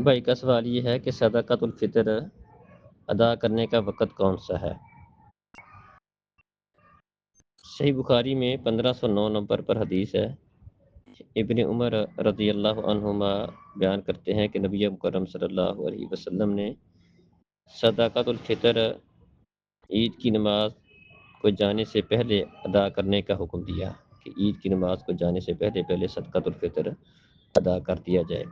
بھائی کا سوال یہ ہے کہ صدقۃ الفطر ادا کرنے کا وقت کون سا ہے؟ صحیح بخاری میں 1509 نمبر پر حدیث ہے۔ ابن عمر رضی اللہ عنہما بیان کرتے ہیں کہ نبی مکرم صلی اللہ علیہ وسلم نے صدقۃ الفطر عید کی نماز کو جانے سے پہلے ادا کرنے کا حکم دیا کہ عید کی نماز کو جانے سے پہلے صدقۃ الفطر ادا کر دیا جائے۔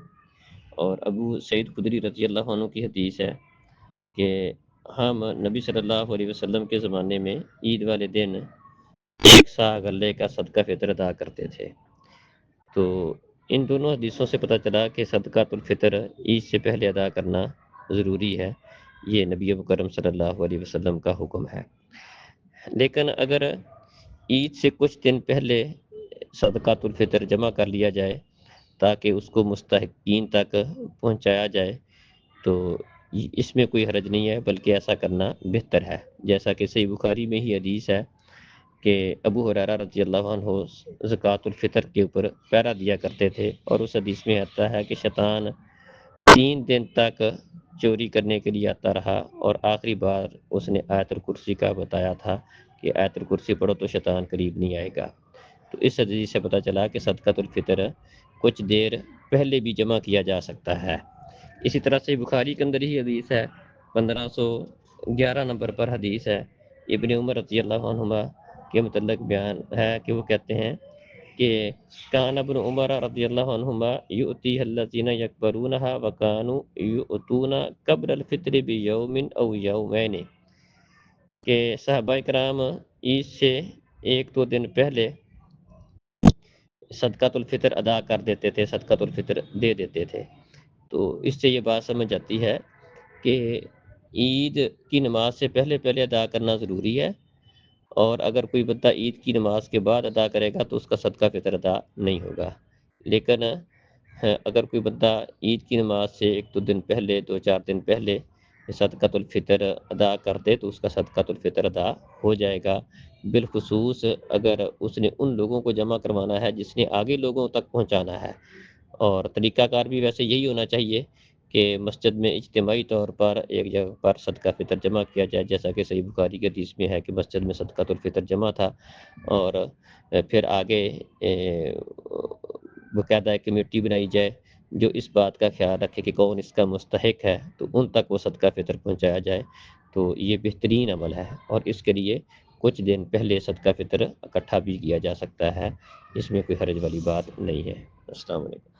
اور ابو سعید خدری رضی اللہ عنہ کی حدیث ہے کہ ہم نبی صلی اللہ علیہ وسلم کے زمانے میں عید والے دن 100 غلے کا صدقہ فطر ادا کرتے تھے۔ تو ان دونوں حدیثوں سے پتہ چلا کہ صدقۃ الفطر عید سے پہلے ادا کرنا ضروری ہے، یہ نبی مکرم صلی اللہ علیہ وسلم کا حکم ہے۔ لیکن اگر عید سے کچھ دن پہلے صدقۃ الفطر جمع کر لیا جائے تاکہ اس کو مستحقین تک پہنچایا جائے تو اس میں کوئی حرج نہیں ہے، بلکہ ایسا کرنا بہتر ہے، جیسا کہ صحیح بخاری میں ہی حدیث ہے کہ ابو ہریرہ رضی اللہ عنہ زکوٰۃ الفطر کے اوپر پہرا دیا کرتے تھے، اور اس حدیث میں آتا ہے کہ شیطان 3 دن تک چوری کرنے کے لیے آتا رہا، اور آخری بار اس نے آیت الکرسی کا بتایا تھا کہ آیت الکرسی پڑھو تو شیطان قریب نہیں آئے گا۔ تو اس حدیث سے پتہ چلا کہ صدقۃ الفطر کچھ دیر پہلے بھی جمع کیا جا سکتا ہے۔ اسی طرح سے بخاری کے اندر ہی حدیث ہے، 1511 نمبر پر حدیث ہے، ابن عمر رضی اللہ عنہما کے متعلق بیان ہے کہ وہ کہتے ہیں کہ کان ابن عمر رضی اللہ عنہما یؤتی الذین یکبرونها وکانوا یؤتون قبل الفطر بیوم او یومین، کہ صحابہ کرام عید سے 1-2 دن پہلے صدقۃ الفطر ادا کر دیتے تھے، صدقۃ الفطر دے دیتے تھے۔ تو اس سے یہ بات سمجھ آتی ہے کہ عید کی نماز سے پہلے ادا کرنا ضروری ہے، اور اگر کوئی بندہ عید کی نماز کے بعد ادا کرے گا تو اس کا صدقہ فطر ادا نہیں ہوگا۔ لیکن اگر کوئی بندہ عید کی نماز سے 1-2 دن پہلے، 2-4 دن پہلے صدقۃ الفطر ادا کر دے تو اس کا صدقۃ الفطر ادا ہو جائے گا، بالخصوص اگر اس نے ان لوگوں کو جمع کروانا ہے جس نے آگے لوگوں تک پہنچانا ہے۔ اور طریقہ کار بھی ویسے یہی ہونا چاہیے کہ مسجد میں اجتماعی طور پر ایک جگہ پر صدقہ فطر جمع کیا جائے، جیسا کہ صحیح بخاری کے حدیث میں ہے کہ مسجد میں صدقۃ الفطر جمع تھا، اور پھر آگے باقاعدہ ایک کمیٹی بنائی جائے جو اس بات کا خیال رکھے کہ کون اس کا مستحق ہے، تو ان تک وہ صدقہ فطر پہنچایا جائے۔ تو یہ بہترین عمل ہے، اور اس کے لیے کچھ دن پہلے صدقہ فطر اکٹھا بھی کیا جا سکتا ہے، اس میں کوئی حرج والی بات نہیں ہے۔ السلام علیکم۔